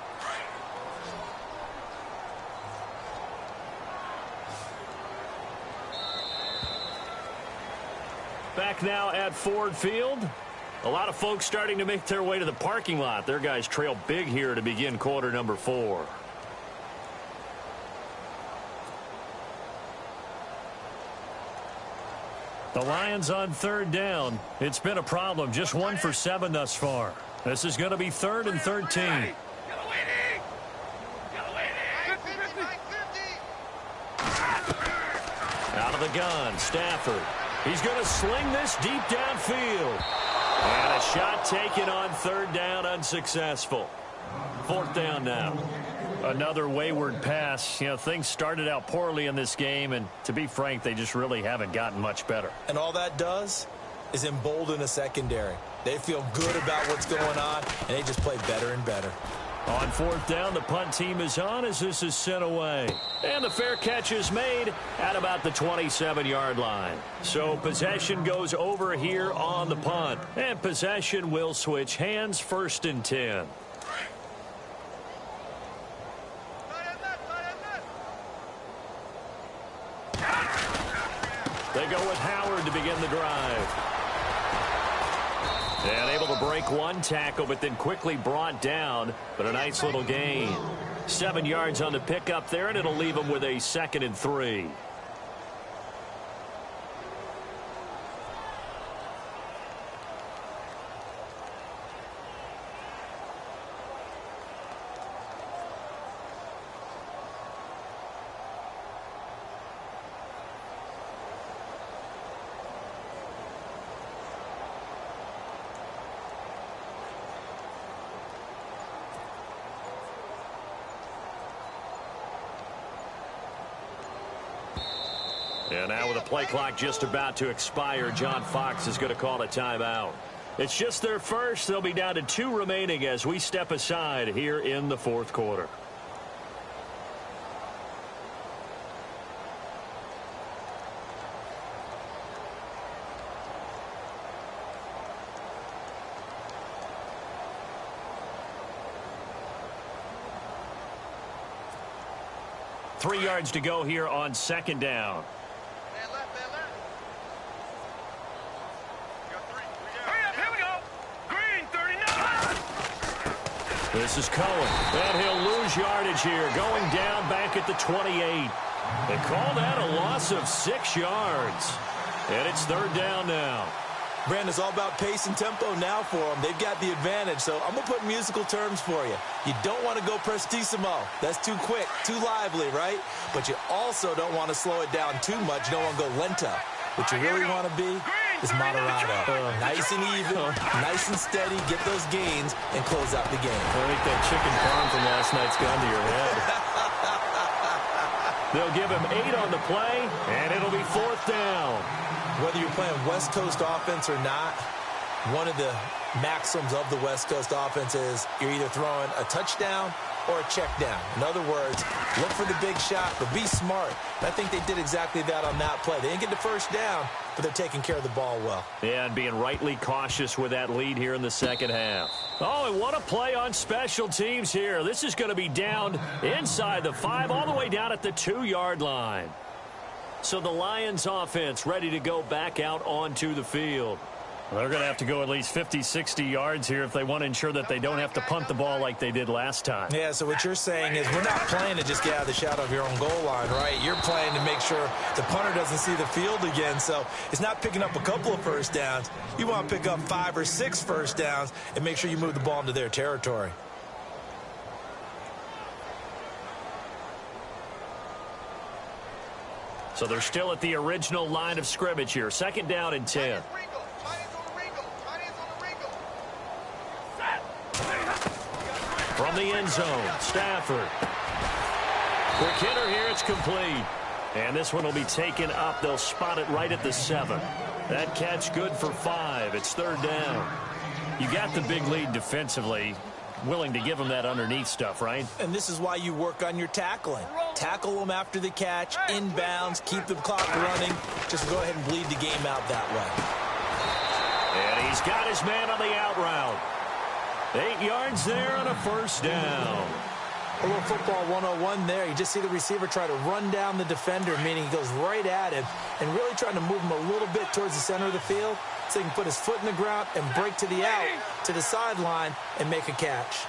Back now at Ford Field. A lot of folks starting to make their way to the parking lot. Their guys trail big here to begin quarter number 4. The Lions on 3rd down. It's been a problem. Just 1 for 7 thus far. This is going to be 3rd and 13. Out of the gun, Stafford. He's going to sling this deep downfield. And a shot taken on 3rd down, unsuccessful. 4th down now. Another wayward pass. Things started out poorly in this game, and to be frank, they just really haven't gotten much better. And all that does, is embolden a secondary. They feel good about what's going on, and they just play better and better. On fourth down, the punt team is on as this is sent away. And the fair catch is made at about the 27-yard line. So possession goes over here on the punt. And possession will switch hands, 1st and 10. They go with Howard to begin the drive. And able to break one tackle, but then quickly brought down. But a nice little gain. 7 yards on the pickup there, and it'll leave them with a 2nd and 3. And now with the play clock just about to expire, John Fox is going to call a timeout. It's just their first. They'll be down to 2 remaining as we step aside here in the 4th quarter. Three yards to go here on 2nd down. This is Cohen, and he'll lose yardage here, going down back at the 28. They call that a loss of 6 yards. And it's 3rd down now. Brandon, it's all about pace and tempo now for them. They've got the advantage, so I'm going to put musical terms for you. You don't want to go prestissimo. That's too quick, too lively, right? But you also don't want to slow it down too much. You don't want to go lento. What you really want to be is moderado. Nice and even, nice and steady, get those gains, and close out the game. I think that chicken farm from last night's gone to your head. They'll give him 8 on the play, and it'll be 4th down. Whether you're playing West Coast offense or not, one of the maxims of the West Coast offense is you're either throwing a touchdown or a check down. In other words, look for the big shot, but be smart. And I think they did exactly that on that play. They didn't get the first down, but they're taking care of the ball well. Yeah, and being rightly cautious with that lead here in the 2nd half. Oh, and what a play on special teams here. This is going to be down inside the 5, all the way down at the 2-yard line. So the Lions offense ready to go back out onto the field. They're going to have to go at least 50, 60 yards here if they want to ensure that they don't have to punt the ball like they did last time. Yeah, so what you're saying is we're not playing to just get out of the shadow of your own goal line, right? You're playing to make sure the punter doesn't see the field again. So it's not picking up a couple of first downs. You want to pick up 5 or 6 first downs and make sure you move the ball into their territory. So they're still at the original line of scrimmage here. 2nd down and 10. From the end zone, Stafford. Quick hitter here, it's complete. And this one will be taken up. They'll spot it right at the 7. That catch good for 5. It's 3rd down. You got the big lead defensively. Willing to give them that underneath stuff, right? And this is why you work on your tackling. Tackle them after the catch, inbounds, keep the clock running. Just go ahead and bleed the game out that way. And he's got his man on the out route. 8 yards there on a 1st down. A little football 101 there. You just see the receiver try to run down the defender, meaning he goes right at him and really trying to move him a little bit towards the center of the field so he can put his foot in the ground and break to the out, to the sideline, and make a catch.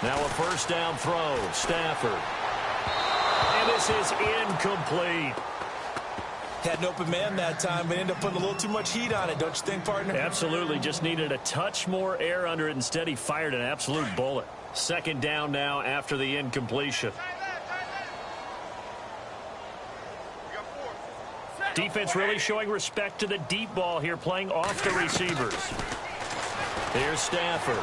Now a 1st down throw. Stafford. And this is incomplete. Had an open man that time, but ended up putting a little too much heat on it, don't you think, partner? Absolutely. Just needed a touch more air under it. Instead, he fired an absolute bullet. 2nd down now after the incompletion. Defense really showing respect to the deep ball here, playing off the receivers. Here's Stafford.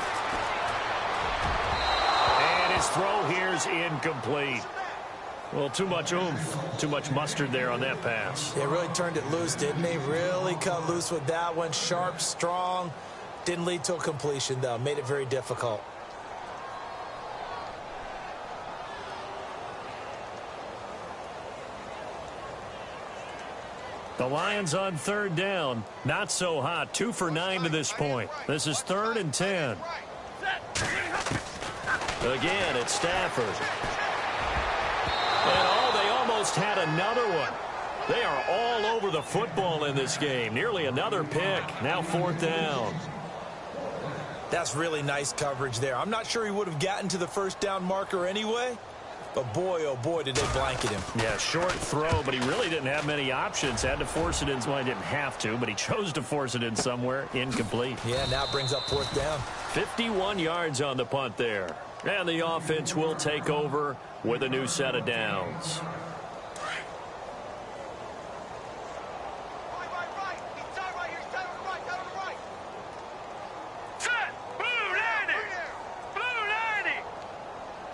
And his throw here is incomplete. Well, too much oomph, too much mustard there on that pass. They really turned it loose, didn't they? Really cut loose with that one. Sharp, strong. Didn't lead to a completion, though. Made it very difficult. The Lions on third down. Not so hot. 2 for 9 to this point. This is 3rd and 10. Again, it's Stafford. And they almost had another one. They are all over the football in this game. Nearly another pick. Now 4th down. That's really nice coverage there. I'm not sure he would have gotten to the first down marker anyway. But boy, oh boy, did they blanket him. Yeah, short throw, but he really didn't have many options. Had to force it in. Well, he didn't have to, but he chose to force it in somewhere. Incomplete. Yeah, now brings up 4th down. 51 yards on the punt there. And the offense will take over with a new set of downs.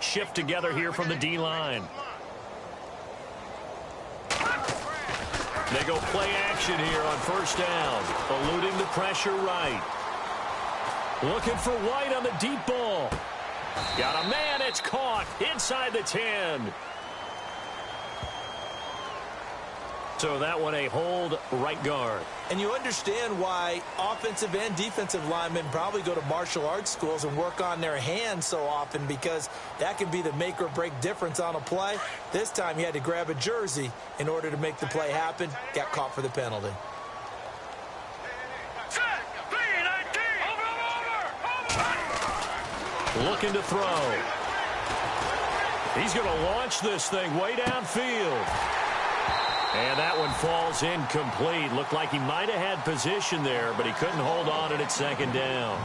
Shift together here from the D-line. They go play action here on 1st down. Eluding the pressure right. Looking for White on the deep ball. Got a man. It's caught inside the 10. So that one a hold right guard. And you understand why offensive and defensive linemen probably go to martial arts schools and work on their hands so often, because that can be the make or break difference on a play. This time he had to grab a jersey in order to make the play happen. Got caught for the penalty. Looking to throw. He's going to launch this thing way downfield. And that one falls incomplete. Looked like he might have had position there, but he couldn't hold on it at 2nd down.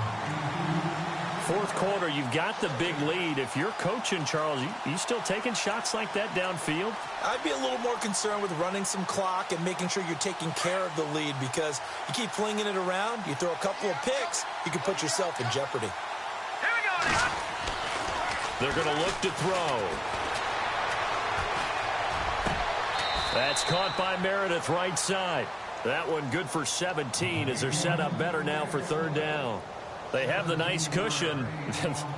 4th quarter, you've got the big lead. If you're coaching, Charles, you still taking shots like that downfield? I'd be a little more concerned with running some clock and making sure you're taking care of the lead, because you keep flinging it around, you throw a couple of picks, you can put yourself in jeopardy. Here we go. They're going to look to throw. That's caught by Meredith right side. That one good for 17 as they're set up better now for 3rd down. They have the nice cushion.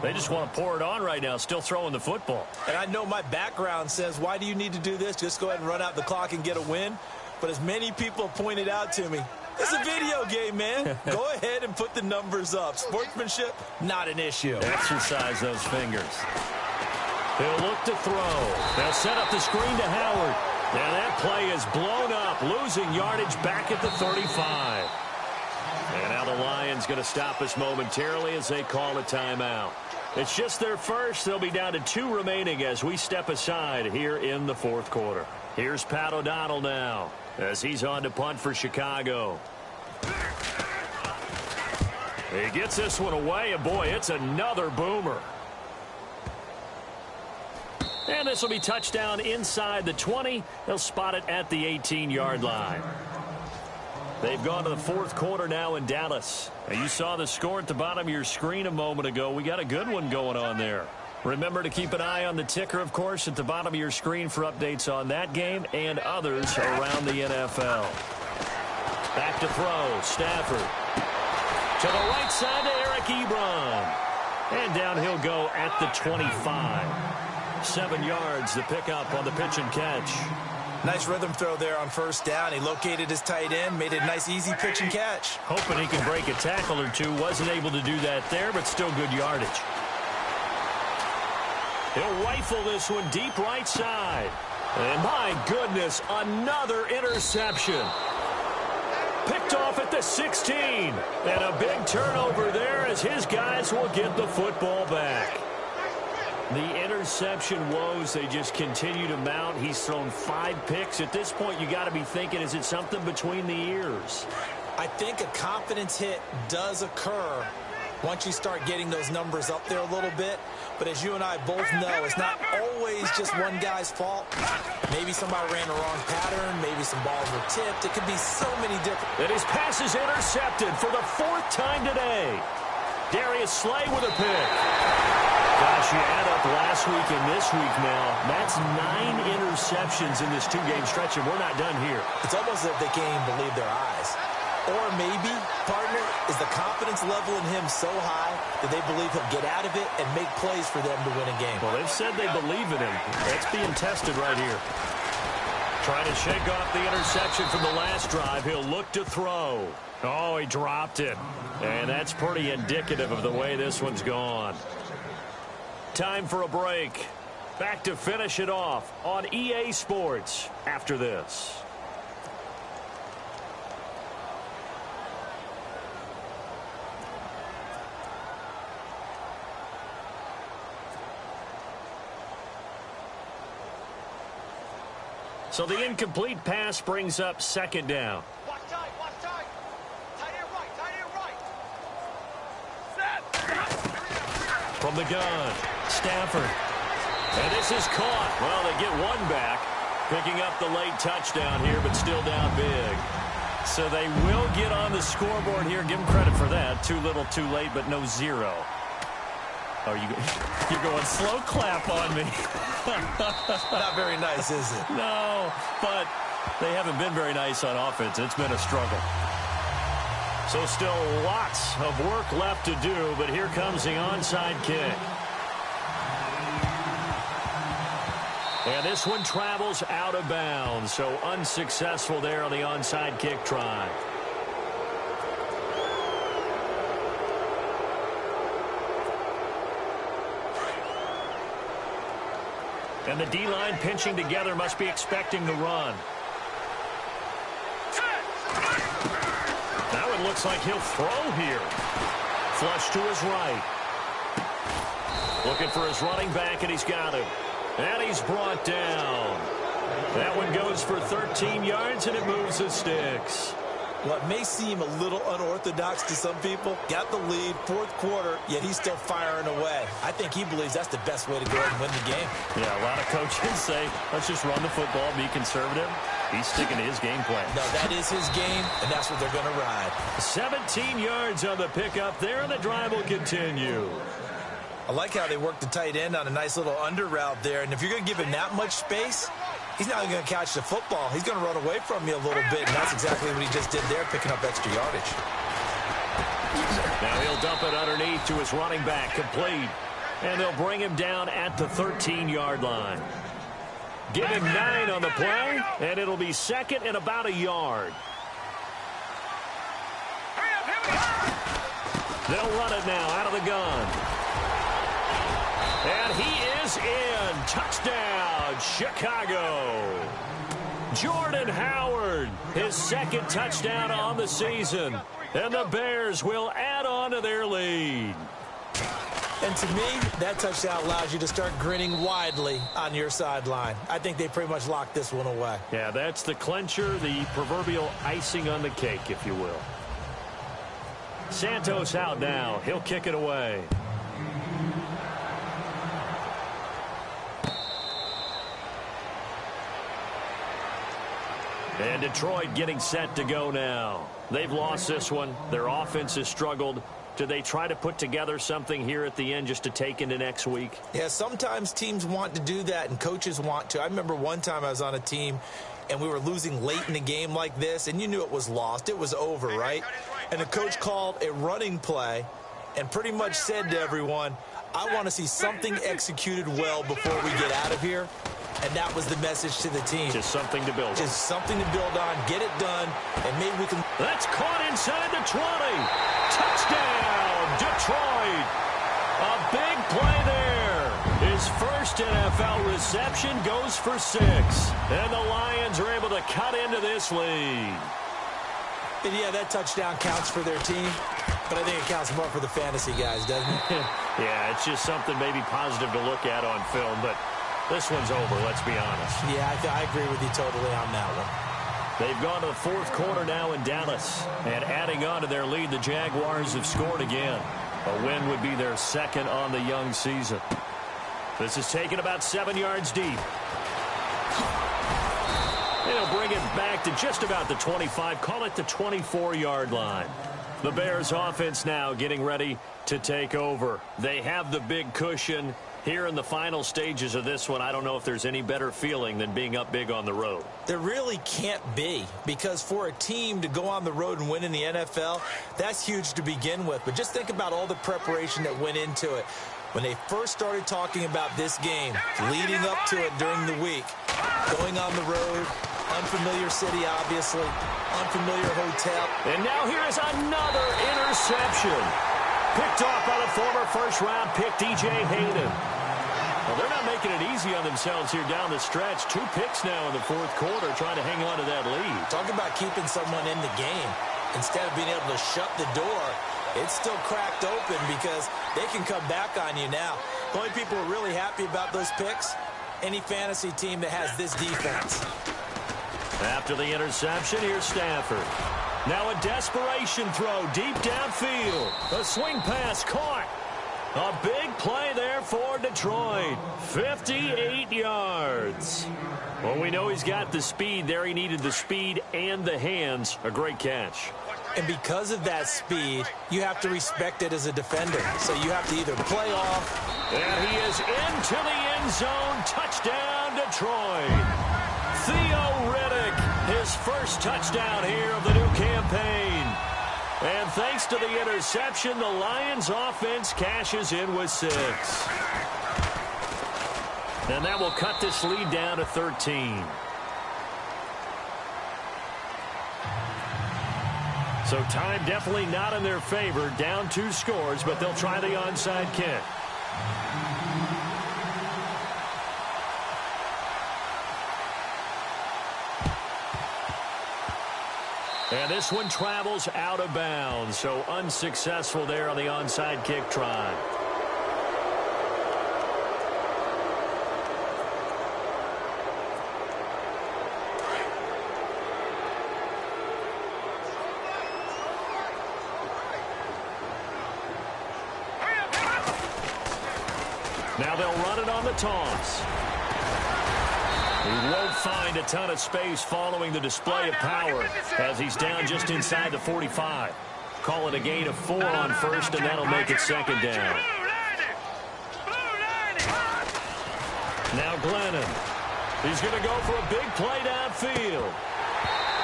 They just want to pour it on right now, still throwing the football. And I know my background says, why do you need to do this? Just go ahead and run out the clock and get a win. But as many people pointed out to me, it's a video game, man. Go ahead and put the numbers up. Sportsmanship, not an issue. Exercise those fingers. They'll look to throw. They'll set up the screen to Howard. And that play is blown up, losing yardage back at the 35. And now the Lions going to stop us momentarily as they call a timeout. It's just their first. They'll be down to 2 remaining as we step aside here in the 4th quarter. Here's Pat O'Donnell now as he's on to punt for Chicago. He gets this one away, and boy, it's another boomer. And this will be touchdown inside the 20. They'll spot it at the 18-yard line. They've gone to the 4th quarter now in Dallas. Now, you saw the score at the bottom of your screen a moment ago. We got a good one going on there. Remember to keep an eye on the ticker, of course, at the bottom of your screen for updates on that game and others around the NFL. Back to throw. Stafford. To the right side to Eric Ebron. And down he'll go at the 25. 7 yards the pickup on the pitch and catch. Nice rhythm throw there on 1st down. He located his tight end, made it a nice easy pitch and catch. Hoping he can break a tackle or two. Wasn't able to do that there, but still good yardage. He'll rifle this one deep right side. And my goodness, another interception. Picked off at the 16. And a big turnover there as his guys will get the football back. The interception woes, they just continue to mount. He's thrown 5 picks. At this point, you got to be thinking, is it something between the ears? I think a confidence hit does occur once you start getting those numbers up there a little bit. But as you and I both know, it's not always just one guy's fault. Maybe somebody ran the wrong pattern. Maybe some balls were tipped. It could be so many different. And his pass is intercepted for the 4th time today. Darius Slay with a pick. Gosh, you add up last week and this week now, that's 9 interceptions in this 2-game stretch, and we're not done here. It's almost as if they can't even believe their eyes. Or maybe, partner, is the confidence level in him so high that they believe he'll get out of it and make plays for them to win a game. Well, they've said they believe in him. That's being tested right here. Trying to shake off the interception from the last drive. He'll look to throw. Oh, he dropped it. And that's pretty indicative of the way this one's gone. Time for a break. Back to finish it off on EA Sports after this. So the incomplete pass brings up second down. Watch tight, watch tight. Tight end right. Set. From the gun, Stafford. And this is caught. Well, they get one back, picking up the late touchdown here, but still down big. So they will get on the scoreboard here. Give them credit for that. Too little, too late, but no zero. Oh, you're going slow clap on me. Not very nice, is it? No, but they haven't been very nice on offense. It's been a struggle. So still lots of work left to do, but here comes the onside kick. And this one travels out of bounds, so unsuccessful there on the onside kick try. And the D-line pinching together must be expecting the run. Now it looks like he'll throw here. Flush to his right. Looking for his running back, and he's got him. And he's brought down. That one goes for 13 yards, and it moves the sticks. What may seem a little unorthodox to some people, got the lead, fourth quarter, yet he's still firing away. I think he believes that's the best way to go ahead and win the game. Yeah, a lot of coaches say, let's just run the football, be conservative. He's sticking to his game plan. No, that is his game, and that's what they're going to ride. 17 yards on the pickup there, and the drive will continue. I like how they work the tight end on a nice little under route there, and if you're going to give him that much space, he's not going to catch the football. He's going to run away from you a little bit, and that's exactly what he just did there, picking up extra yardage. Now he'll dump it underneath to his running back, complete. And they'll bring him down at the 13-yard line. Give him 9 on the play, and it'll be second and about a yard. They'll run it now out of the gun. And he is in. Touchdown, Chicago. Jordan Howard, his second touchdown on the season. And the Bears will add on to their lead. And to me, that touchdown allows you to start grinning widely on your sideline. I think they pretty much locked this one away. Yeah, that's the clincher, the proverbial icing on the cake, if you will. Santos out now. He'll kick it away. And Detroit getting set to go now. They've lost this one. Their offense has struggled. Do they try to put together something here at the end just to take into next week? Yeah, sometimes teams want to do that and coaches want to. I remember one time I was on a team and we were losing late in a game like this, and you knew it was lost. It was over, right? And the coach called a running play and pretty much said to everyone, I want to see something executed well before we get out of here. And that was the message to the team. Just something to build on. Just something to build on, get it done, and maybe we can... That's caught inside the 20. Touchdown, Detroit. A big play there. His first NFL reception goes for 6. And the Lions are able to cut into this lead. And yeah, that touchdown counts for their team, but I think it counts more for the fantasy guys, doesn't it? Yeah, it's just something maybe positive to look at on film, but this one's over, let's be honest. Yeah, I agree with you totally on that one. They've gone to the fourth quarter now in Dallas. And adding on to their lead, the Jaguars have scored again. A win would be their second on the young season. This is taken about 7 yards deep. They'll bring it back to just about the 25, call it the 24-yard line. The Bears offense now getting ready to take over. They have the big cushion. Here in the final stages of this one, I don't know if there's any better feeling than being up big on the road. There really can't be, because for a team to go on the road and win in the NFL, that's huge to begin with. But just think about all the preparation that went into it. When they first started talking about this game, leading up to it during the week, going on the road, unfamiliar city, obviously, unfamiliar hotel. And now here is another interception. Picked off by the former first-round pick, DJ Hayden. Well, they're not making it easy on themselves here down the stretch. 2 picks now in the fourth quarter, trying to hang on to that lead. Talk about keeping someone in the game. Instead of being able to shut the door, it's still cracked open because they can come back on you now. The only people who are really happy about those picks, any fantasy team that has this defense. After the interception, here's Stafford. Now a desperation throw deep downfield. A swing pass caught. A big play there for Detroit. 58 yards. Well, we know he's got the speed there. He needed the speed and the hands. A great catch. And because of that speed, you have to respect it as a defender. So you have to either play off. And he is into the end zone. Touchdown, Detroit. Theo Riddick, his first touchdown here of the new campaign. And thanks to the interception, the Lions offense cashes in with 6. And that will cut this lead down to 13. So time definitely not in their favor. Down 2 scores, but they'll try the onside kick. And this one travels out of bounds, so unsuccessful there on the onside kick try. Now they'll run it on the toss. He won't find a ton of space following the display of power as he's down just inside the 45. Call it a gain of 4 on first, and that'll make it second down. Now Glennon. He's going to go for a big play downfield.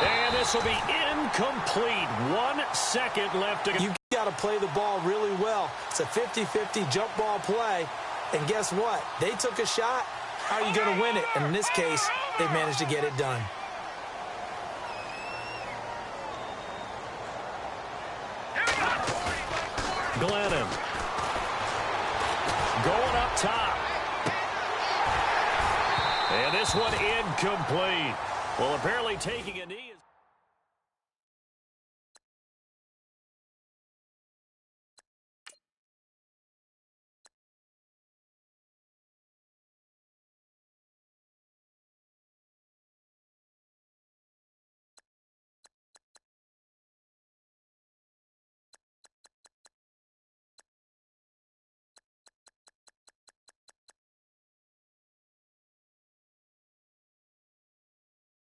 And this will be incomplete. 1 second left to go. You've got to play the ball really well. It's a 50-50 jump ball play. And guess what? They took a shot. How are you going to win it? And in this case, they managed to get it done. Glennon. Going up top. And this one incomplete. Well, apparently taking a knee.